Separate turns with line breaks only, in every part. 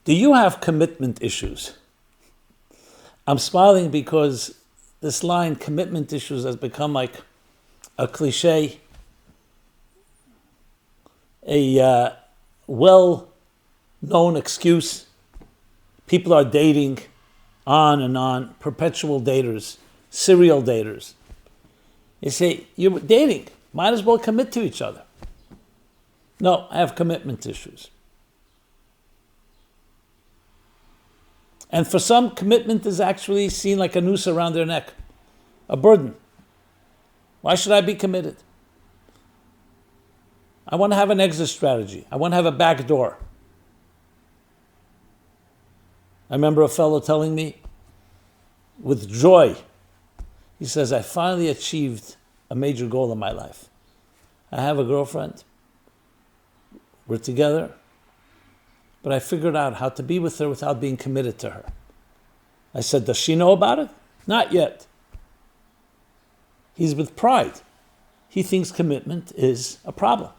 Do you have commitment issues? I'm smiling because this line, commitment issues, has become like a cliche, a well-known excuse. People are dating on and on, perpetual daters, serial daters. You say, you're dating, might as well commit to each other. No, I have commitment issues. And for some, commitment is actually seen like a noose around their neck, a burden. Why should I be committed? I want to have an exit strategy. I want to have a back door. I remember a fellow telling me with joy, he says, I finally achieved a major goal in my life. I have a girlfriend. We're together. But I figured out how to be with her without being committed to her. I said, does she know about it? Not yet. He's with pride. He thinks commitment is a problem.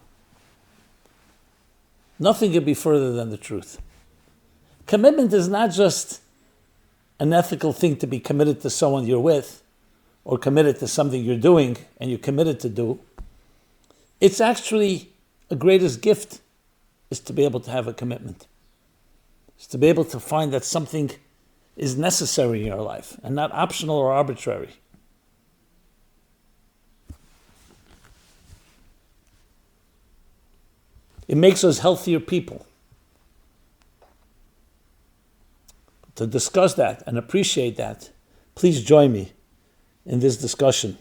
Nothing could be further than the truth. Commitment is not just an ethical thing to be committed to someone you're with, or committed to something you're doing and you're committed to do. It's actually a greatest gift is to be able to have a commitment. It's to be able to find that something is necessary in your life and not optional or arbitrary. It makes us healthier people. To discuss that and appreciate that, please join me in this discussion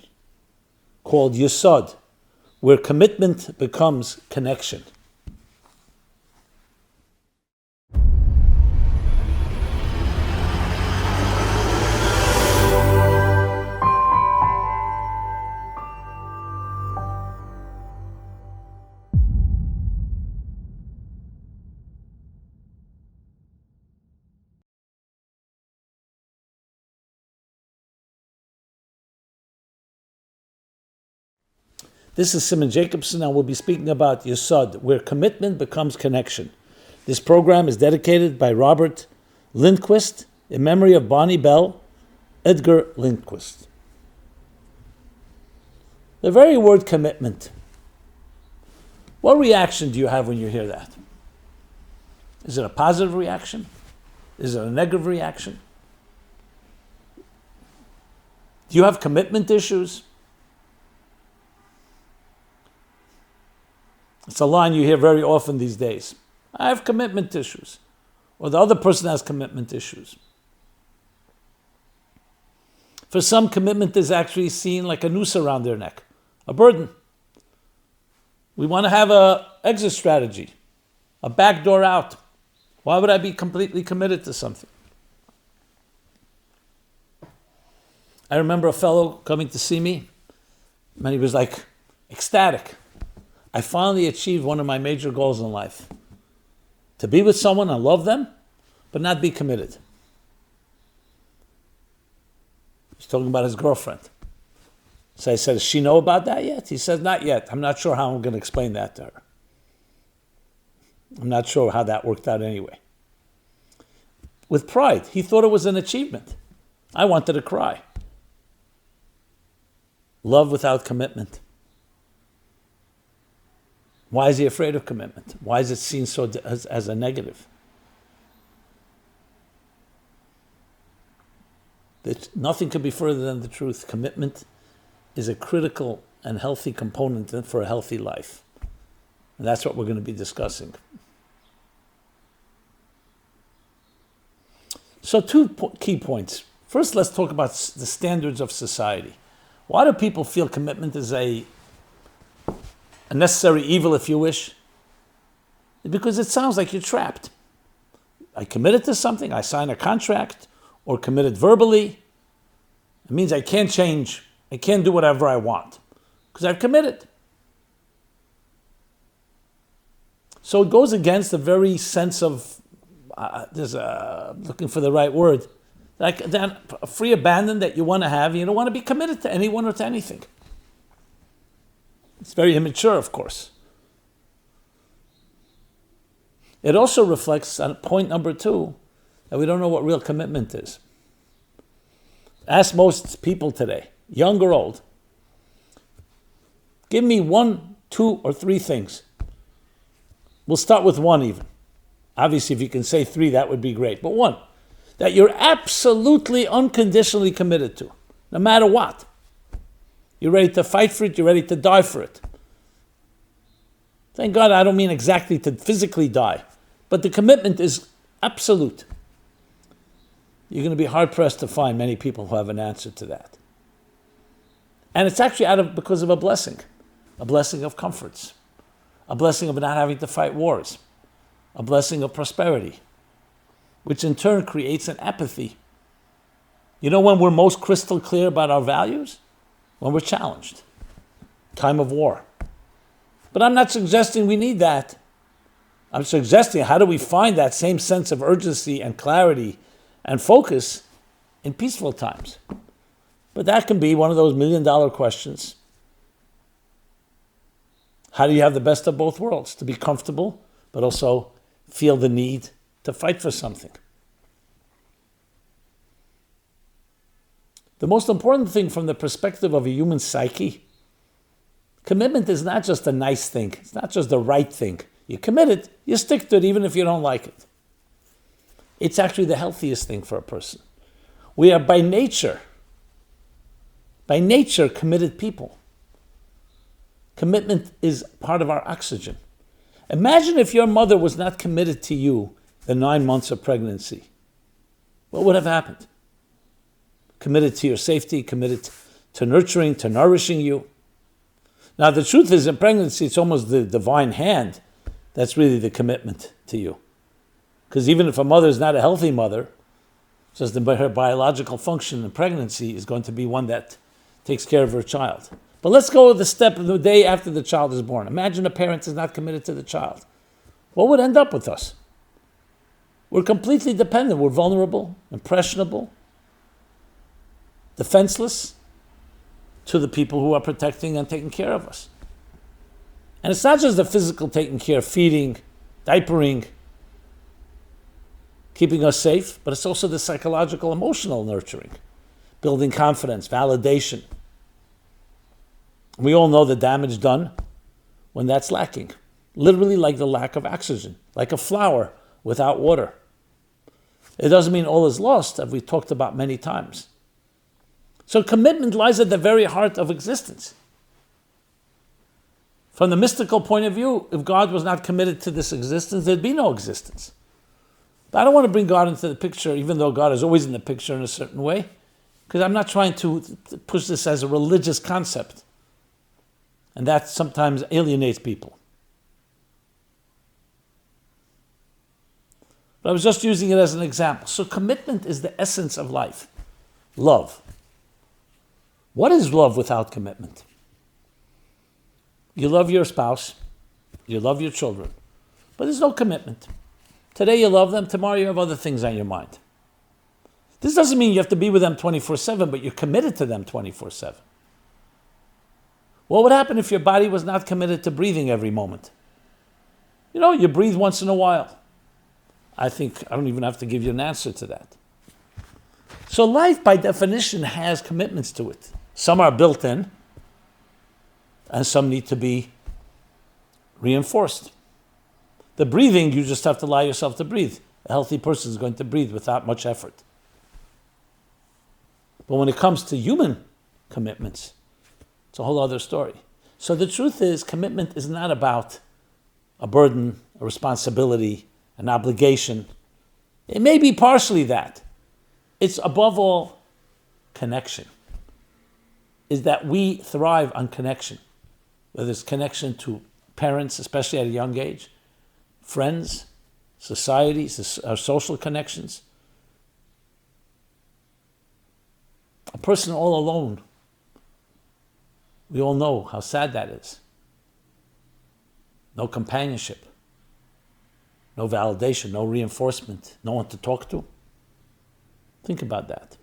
called Yesod, where commitment becomes connection. This is Simon Jacobson, and we'll be speaking about Yesod, where commitment becomes connection. This program is dedicated by Robert Lindquist in memory of Bonnie Bell, Edgar Lindquist. The very word commitment. What reaction do you have when you hear that? Is it a positive reaction? Is it a negative reaction? Do you have commitment issues? It's a line you hear very often these days. I have commitment issues. Or the other person has commitment issues. For some, commitment is actually seen like a noose around their neck, a burden. We want to have an exit strategy, a back door out. Why would I be completely committed to something? I remember a fellow coming to see me, and he was like ecstatic. I finally achieved one of my major goals in life. To be with someone and love them, but not be committed. He's talking about his girlfriend. So I said, does she know about that yet? He says, not yet. I'm not sure how I'm going to explain that to her. I'm not sure how that worked out anyway. With pride, he thought it was an achievement. I wanted to cry. Love without commitment. Why is he afraid of commitment? Why is it seen so as a negative? That nothing could be further than the truth. Commitment is a critical and healthy component for a healthy life. And that's what we're going to be discussing. So key points. First, let's talk about the standards of society. Why do people feel commitment is a necessary evil, if you wish? Because it sounds like you're trapped. I committed to something, I signed a contract, or committed verbally. It means I can't change, I can't do whatever I want, because I've committed. So it goes against the very sense of, looking for the right word, like that free abandon that you want to have. You don't want to be committed to anyone or to anything. It's very immature, of course. It also reflects on point number 2, that we don't know what real commitment is. Ask most people today, young or old, give me 1, 2, or 3 things. We'll start with 1 even. Obviously, if you can say 3, that would be great. But 1, that you're absolutely unconditionally committed to, no matter what. You're ready to fight for it, you're ready to die for it. Thank God I don't mean exactly to physically die, but the commitment is absolute. You're going to be hard-pressed to find many people who have an answer to that. And it's actually because of a blessing of comforts, a blessing of not having to fight wars, a blessing of prosperity, which in turn creates an apathy. You know when we're most crystal clear about our values? When we're challenged. Time of war. But I'm not suggesting we need that. I'm suggesting how do we find that same sense of urgency and clarity and focus in peaceful times? But that can be one of those $1 million questions. How do you have the best of both worlds? To be comfortable, but also feel the need to fight for something. The most important thing from the perspective of a human psyche, commitment is not just a nice thing. It's not just the right thing. You commit it, you stick to it even if you don't like it. It's actually the healthiest thing for a person. We are by nature committed people. Commitment is part of our oxygen. Imagine if your mother was not committed to you the 9 months of pregnancy. What would have happened? Committed to your safety, committed to nurturing, to nourishing you. Now the truth is, in pregnancy, it's almost the divine hand that's really the commitment to you. Because even if a mother is not a healthy mother, just her biological function in pregnancy is going to be one that takes care of her child. But let's go with the step of the day after the child is born. Imagine a parent is not committed to the child. What would end up with us? We're completely dependent. We're vulnerable, impressionable, defenseless to the people who are protecting and taking care of us. And it's not just the physical taking care, feeding, diapering, keeping us safe, but it's also the psychological, emotional nurturing, building confidence, validation. We all know the damage done when that's lacking. Literally like the lack of oxygen, like a flower without water. It doesn't mean all is lost, as we talked about many times. So commitment lies at the very heart of existence. From the mystical point of view, if God was not committed to this existence, there'd be no existence. But I don't want to bring God into the picture, even though God is always in the picture in a certain way, because I'm not trying to push this as a religious concept. And that sometimes alienates people. But I was just using it as an example. So commitment is the essence of life. Love. What is love without commitment? You love your spouse, you love your children, but there's no commitment. Today you love them, tomorrow you have other things on your mind. This doesn't mean you have to be with them 24/7, but you're committed to them 24/7. What would happen if your body was not committed to breathing every moment? You know, you breathe once in a while. I don't even have to give you an answer to that. So life, by definition, has commitments to it. Some are built in, and some need to be reinforced. The breathing, you just have to allow yourself to breathe. A healthy person is going to breathe without much effort. But when it comes to human commitments, it's a whole other story. So the truth is, commitment is not about a burden, a responsibility, an obligation. It may be partially that. It's above all connection. Is that we thrive on connection. Whether it's connection to parents, especially at a young age, friends, societies, our social connections. A person all alone, we all know how sad that is. No companionship, no validation, no reinforcement, no one to talk to. Think about that.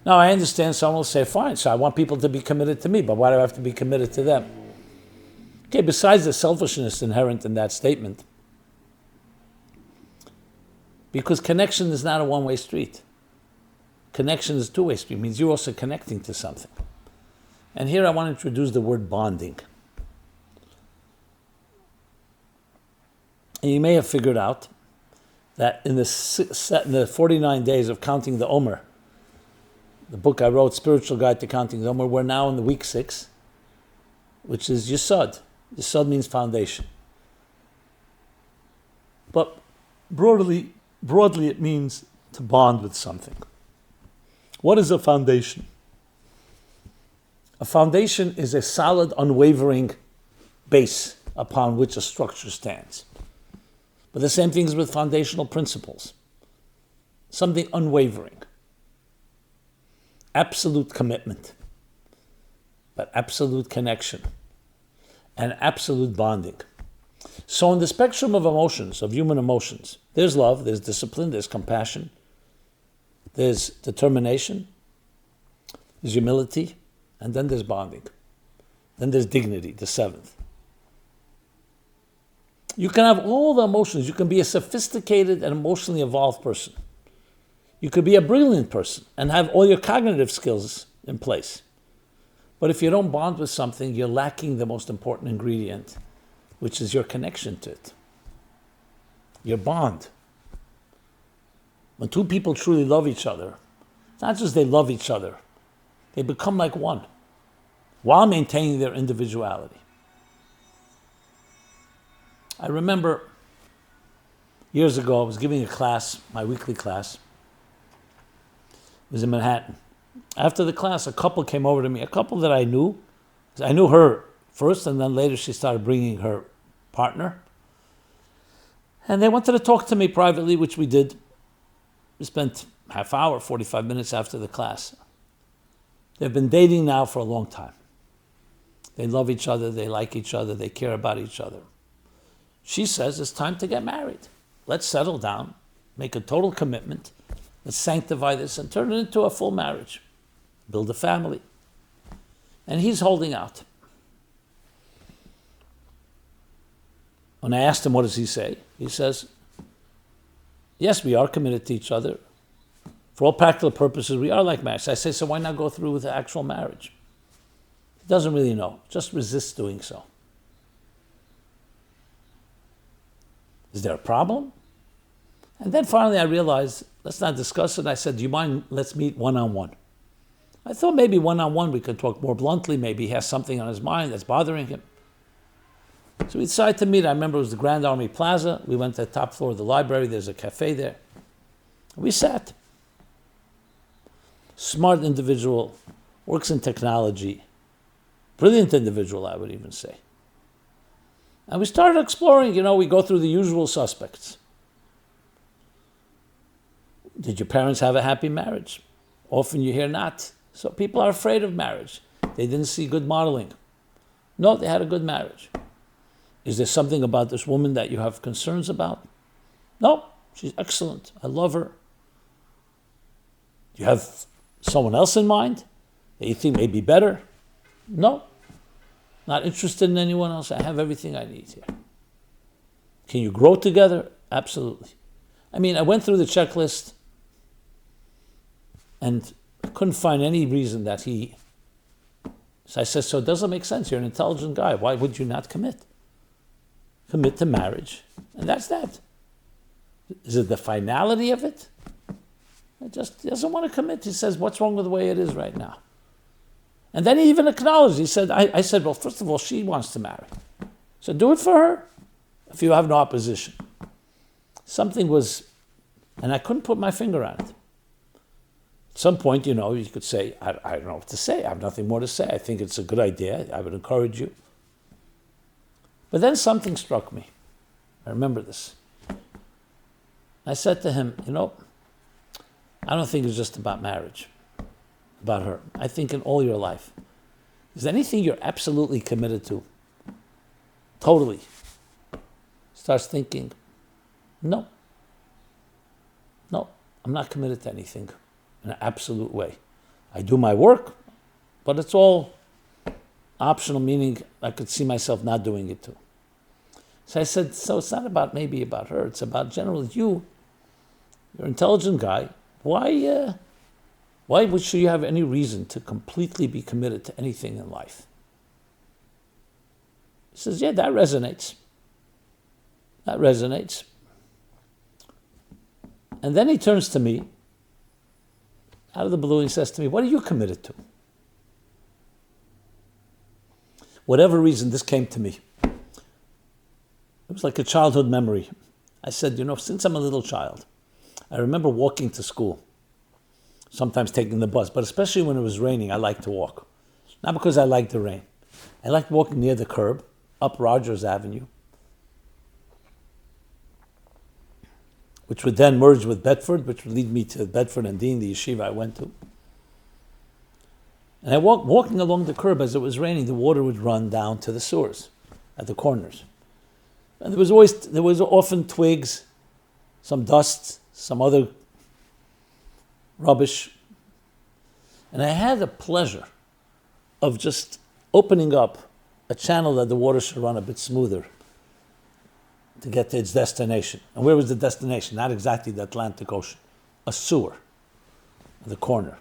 Now, I understand someone will say, fine, so I want people to be committed to me, but why do I have to be committed to them? Okay, besides the selfishness inherent in that statement, because connection is not a one-way street. Connection is a two-way street. It means you're also connecting to something. And here I want to introduce the word bonding. And you may have figured out that in the 49 days of counting the Omer, the book I wrote, Spiritual Guide to Counting the Omer, we're now in the week 6, which is Yesod. Yesod means foundation. But broadly it means to bond with something. What is a foundation? A foundation is a solid, unwavering base upon which a structure stands. But the same thing is with foundational principles. Something unwavering. Absolute commitment. But absolute connection. And absolute bonding. So in the spectrum of emotions, of human emotions, there's love, there's discipline, there's compassion, there's determination, there's humility, and then there's bonding. Then there's dignity, the 7th. You can have all the emotions. You can be a sophisticated and emotionally evolved person. You could be a brilliant person and have all your cognitive skills in place. But if you don't bond with something, you're lacking the most important ingredient, which is your connection to it. Your bond. When two people truly love each other, it's not just they love each other, they become like one, while maintaining their individuality. I remember years ago, I was giving a class, my weekly class. It was in Manhattan. After the class, a couple came over to me, a couple that I knew. I knew her first, and then later she started bringing her partner. And they wanted to talk to me privately, which we did. We spent half hour, 45 minutes after the class. They've been dating now for a long time. They love each other, they like each other, they care about each other. She says it's time to get married. Let's settle down, make a total commitment, let's sanctify this and turn it into a full marriage. Build a family. And he's holding out. When I asked him what does he say, he says, yes, we are committed to each other. For all practical purposes, we are like marriage. I say, so why not go through with the actual marriage? He doesn't really know, just resists doing so. Is there a problem? And then finally I realized, let's not discuss it. I said, do you mind, let's meet one-on-one. I thought maybe one-on-one we could talk more bluntly. Maybe he has something on his mind that's bothering him. So we decided to meet. I remember it was the Grand Army Plaza. We went to the top floor of the library. There's a cafe there. We sat. Smart individual, works in technology. Brilliant individual, I would even say. And we started exploring, we go through the usual suspects. Did your parents have a happy marriage? Often you hear not. So people are afraid of marriage. They didn't see good modeling. No, they had a good marriage. Is there something about this woman that you have concerns about? No, she's excellent. I love her. Do you have someone else in mind that you think may be better? No. Not interested in anyone else. I have everything I need here. Can you grow together? Absolutely. I went through the checklist and I couldn't find any reason that he... So I said, so it doesn't make sense. You're an intelligent guy. Why would you not commit? Commit to marriage. And that's that. Is it the finality of it? He doesn't want to commit. He says, what's wrong with the way it is right now? And then he even acknowledged, he said, I said, well, first of all, she wants to marry. So do it for her if you have no opposition. Something was, and I couldn't put my finger on it. At some point, you could say, I don't know what to say. I have nothing more to say. I think it's a good idea. I would encourage you. But then something struck me. I remember this. I said to him, I don't think it's just about marriage. About her. I think in all your life. Is there anything you're absolutely committed to? Totally. Starts thinking, no, I'm not committed to anything in an absolute way. I do my work, but it's all Optional meaning I could see myself not doing it too. So I said, so it's not about maybe about her, it's about generally you're an intelligent guy. Why should you have any reason to completely be committed to anything in life? He says, yeah, that resonates. That resonates. And then he turns to me, out of the blue, he says to me, what are you committed to? Whatever reason, this came to me. It was like a childhood memory. I said, since I'm a little child, I remember walking to school, sometimes taking the bus, but especially when it was raining, I liked to walk. Not because I liked the rain. I liked walking near the curb, up Rogers Avenue, which would then merge with Bedford, which would lead me to Bedford and Dean, the yeshiva I went to. And I walking along the curb as it was raining, the water would run down to the sewers at the corners. And there was often twigs, some dust, some other rubbish. And I had the pleasure of just opening up a channel that the water should run a bit smoother to get to its destination. And where was the destination? Not exactly the Atlantic Ocean. A sewer at the corner.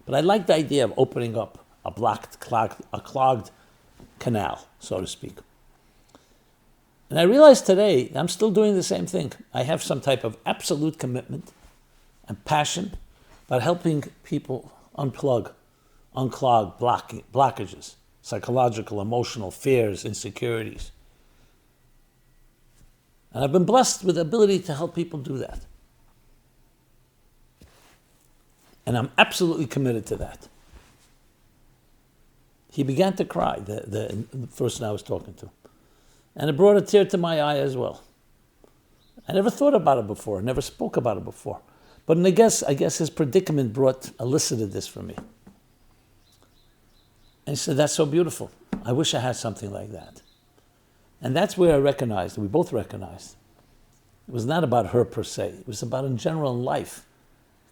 But I liked the idea of opening up a clogged canal, so to speak. And I realized today I'm still doing the same thing. I have some type of absolute commitment and passion about helping people unclog blockages, psychological, emotional fears, insecurities. And I've been blessed with the ability to help people do that. And I'm absolutely committed to that. He began to cry, the person I was talking to. And it brought a tear to my eye as well. I never thought about it before, I never spoke about it before. But I guess his predicament elicited this from me. And he said, that's so beautiful. I wish I had something like that. And that's where I recognized, we both recognized, it was not about her per se. It was about in general in life,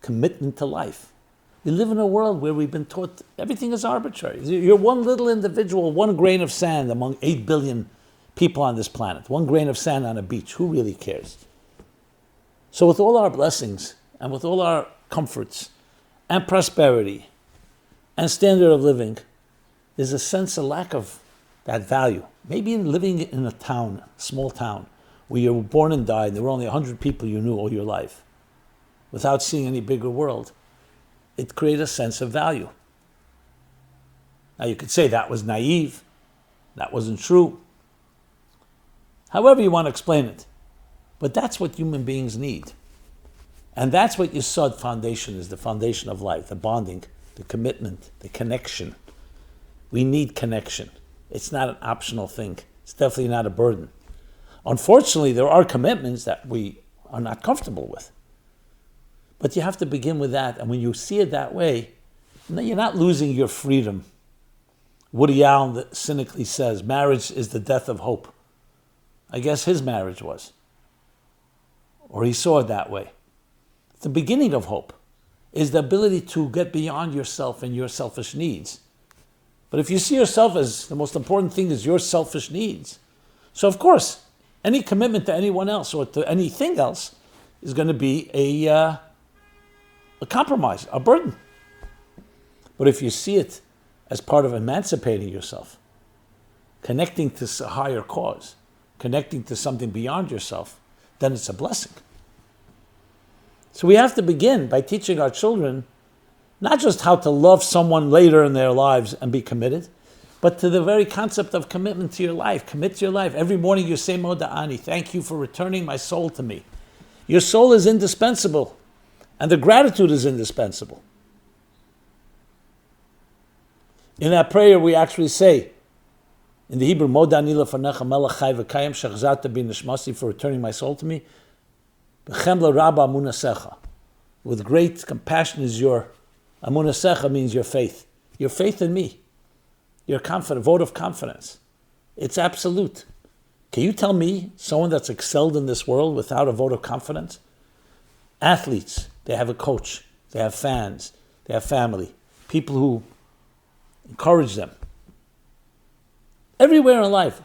commitment to life. We live in a world where we've been taught everything is arbitrary. You're one little individual, one grain of sand among 8 billion people on this planet. One grain of sand on a beach. Who really cares? So with all our blessings and with all our comforts and prosperity and standard of living, there's a lack of that value. Maybe living in a town, small town, where you were born and died, there were only 100 people you knew all your life, without seeing any bigger world, it created a sense of value. Now you could say that was naive, that wasn't true. However you want to explain it. But that's what human beings need. And that's what Yesod foundation is, the foundation of life, the bonding, the commitment, the connection. We need connection. It's not an optional thing. It's definitely not a burden. Unfortunately, there are commitments that we are not comfortable with. But you have to begin with that. And when you see it that way, you're not losing your freedom. Woody Allen cynically says, marriage is the death of hope. I guess his marriage was. Or he saw it that way. The beginning of hope is the ability to get beyond yourself and your selfish needs. But if you see yourself as the most important thing is your selfish needs, so of course, any commitment to anyone else or to anything else is going to be a compromise, a burden. But if you see it as part of emancipating yourself, connecting to a higher cause, connecting to something beyond yourself, then it's a blessing. So we have to begin by teaching our children not just how to love someone later in their lives and be committed, but to the very concept of commitment to your life. Commit to your life. Every morning you say Moda'ani, thank you for returning my soul to me. Your soul is indispensable, and the gratitude is indispensable. In that prayer we actually say, in the Hebrew, Moda'ani lefanecha melech chai v'kayim shechzarta bi nishmasi, for returning my soul to me. B'chem l'rabba amunasecha. With great compassion is your amunasecha, means your faith. Your faith in me. Your confidence, vote of confidence. It's absolute. Can you tell me someone that's excelled in this world without a vote of confidence? Athletes, they have a coach, they have fans, they have family, people who encourage them. Everywhere in life.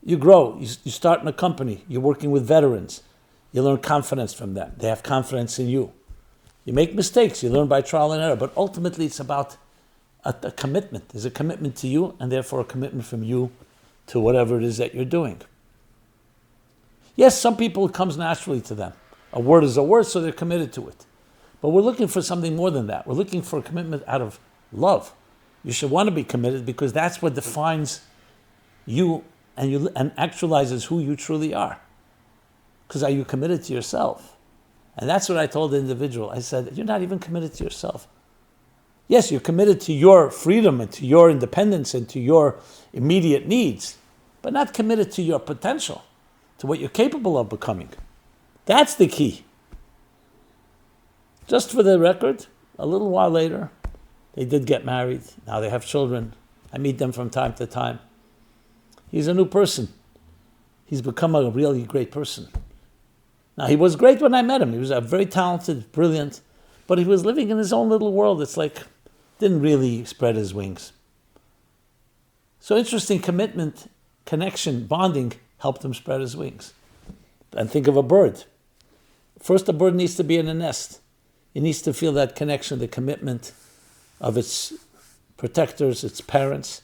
You grow. You start in a company. You're working with veterans. You learn confidence from them. They have confidence in you. You make mistakes. You learn by trial and error. But ultimately, it's about a commitment. There's a commitment to you, and therefore a commitment from you to whatever it is that you're doing. Yes, some people, it comes naturally to them. A word is a word, so they're committed to it. But we're looking for something more than that. We're looking for a commitment out of love. You should want to be committed because that's what defines you and actualizes who you truly are. Because are you committed to yourself? And that's what I told the individual. I said, you're not even committed to yourself. Yes, you're committed to your freedom and to your independence and to your immediate needs, but not committed to your potential, to what you're capable of becoming. That's the key. Just for the record, a little while later, they did get married. Now they have children. I meet them from time to time. He's a new person. He's become a really great person. Now, he was great when I met him. He was a very talented, brilliant, but he was living in his own little world. It's like, didn't really spread his wings. So interesting, commitment, connection, bonding helped him spread his wings. And think of a bird. First, a bird needs to be in a nest. It needs to feel that connection, the commitment of its protectors, its parents,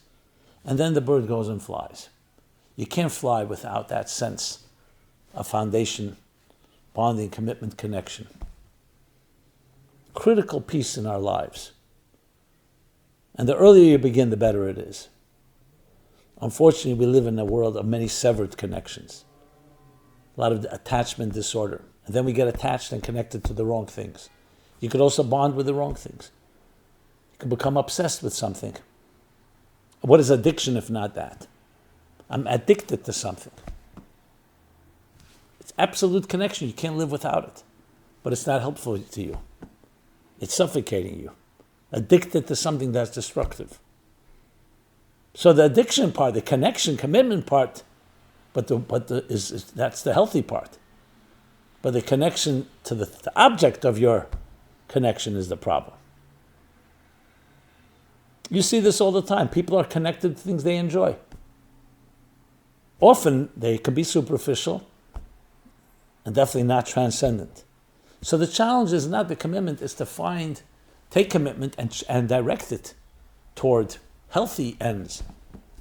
and then the bird goes and flies. You can't fly without that sense of foundation, bonding, commitment, connection. Critical piece in our lives. And the earlier you begin, the better it is. Unfortunately, we live in a world of many severed connections. A lot of attachment disorder. And then we get attached and connected to the wrong things. You could also bond with the wrong things. You could become obsessed with something. What is addiction if not that? I'm addicted to something. It's absolute connection. You can't live without it. But it's not helpful to you. It's suffocating you. Addicted to something that's destructive. So the addiction part, the connection, commitment part, that's the healthy part. But the connection to the object of your connection is the problem. You see this all the time. People are connected to things they enjoy. Often they can be superficial and definitely not transcendent. So the challenge is not the commitment, is to take commitment and direct it toward healthy ends,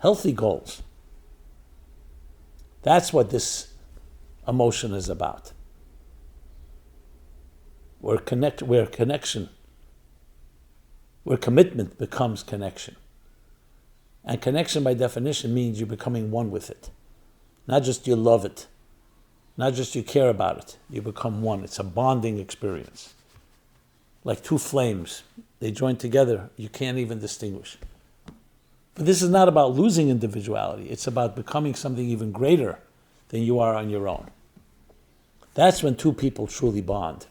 healthy goals. That's what this emotion is about. Where commitment becomes connection. And connection by definition means you're becoming one with it. Not just you love it. Not just you care about it. You become one. It's a bonding experience. Like two flames. They join together. You can't even distinguish. But this is not about losing individuality. It's about becoming something even greater than you are on your own. That's when two people truly bond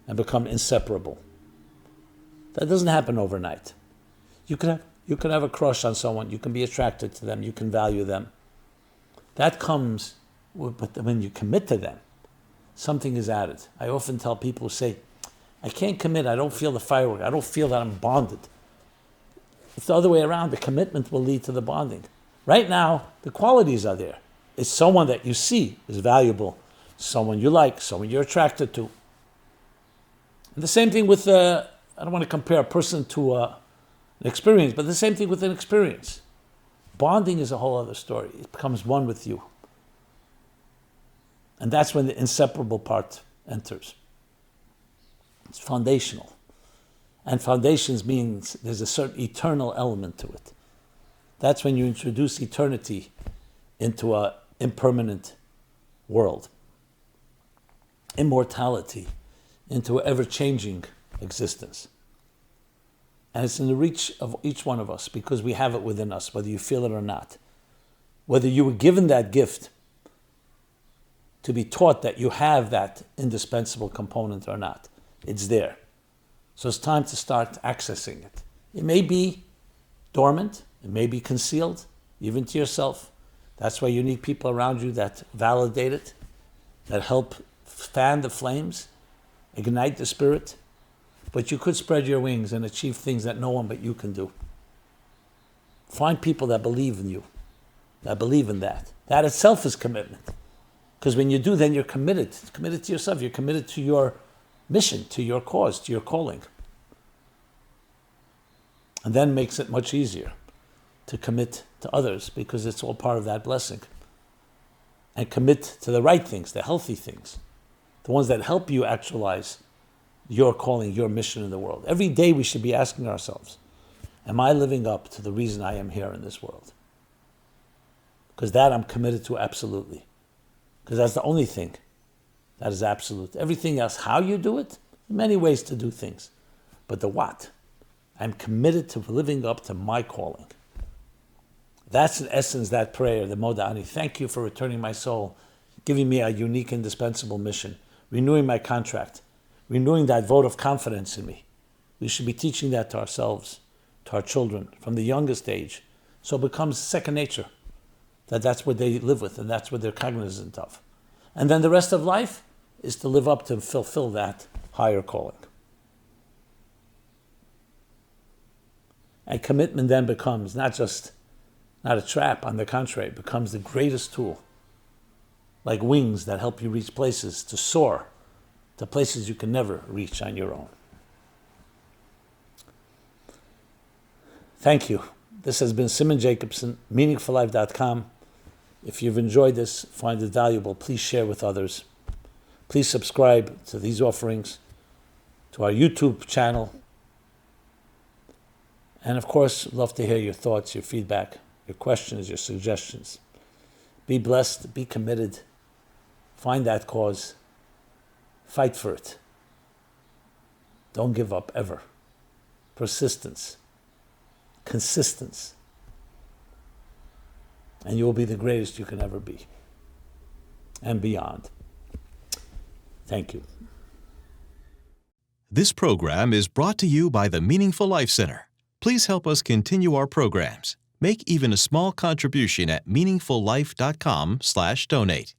and become inseparable. That doesn't happen overnight. You can have a crush on someone. You can be attracted to them. You can value them. That comes, but when you commit to them, something is added. I often tell people who say, I can't commit. I don't feel the firework. I don't feel that I'm bonded. It's the other way around. The commitment will lead to the bonding. Right now, the qualities are there. It's someone that you see is valuable, someone you like, someone you're attracted to. And the same thing with, I don't want to compare a person to an experience, but the same thing with an experience. Bonding is a whole other story. It becomes one with you. And that's when the inseparable part enters. It's foundational. And foundations means there's a certain eternal element to it. That's when you introduce eternity into an impermanent world. Immortality into an ever-changing existence. And it's in the reach of each one of us because we have it within us, whether you feel it or not. Whether you were given that gift to be taught that you have that indispensable component or not. It's there. So it's time to start accessing it. It may be dormant, it may be concealed, even to yourself. That's why you need people around you that validate it, that help fan the flames, ignite the spirit. But you could spread your wings and achieve things that no one but you can do. Find people that believe in you, that believe in that. That itself is commitment. Because when you do, then you're committed to yourself. You're committed to your mission, to your cause, to your calling. And then makes it much easier to commit to others because it's all part of that blessing. And commit to the right things, the healthy things, the ones that help you actualize your calling, your mission in the world. Every day we should be asking ourselves, am I living up to the reason I am here in this world? Because that I'm committed to absolutely. Because that's the only thing that is absolute. Everything else, how you do it, many ways to do things. But the what? I'm committed to living up to my calling. That's in essence that prayer, the Moda'ani. Thank you for returning my soul, giving me a unique, indispensable mission, renewing my contract, renewing that vote of confidence in me. We should be teaching that to ourselves, to our children, from the youngest age. So it becomes second nature, that's what they live with and that's what they're cognizant of. And then the rest of life is to live up to fulfill that higher calling. And commitment then becomes not a trap, on the contrary, it becomes the greatest tool. Like wings that help you reach places, to soar to places you can never reach on your own. Thank you. This has been Simon Jacobson, meaningfullife.com. If you've enjoyed this, find it valuable, please share with others. Please subscribe to these offerings, to our YouTube channel. And of course, love to hear your thoughts, your feedback, your questions, your suggestions. Be blessed, be committed, find that cause, fight for it. Don't give up ever. Persistence, consistency, and you will be the greatest you can ever be, and beyond. Thank you.
This program is brought to you by the Meaningful Life Center. Please help us continue our programs. Make even a small contribution at meaningfullife.com/donate.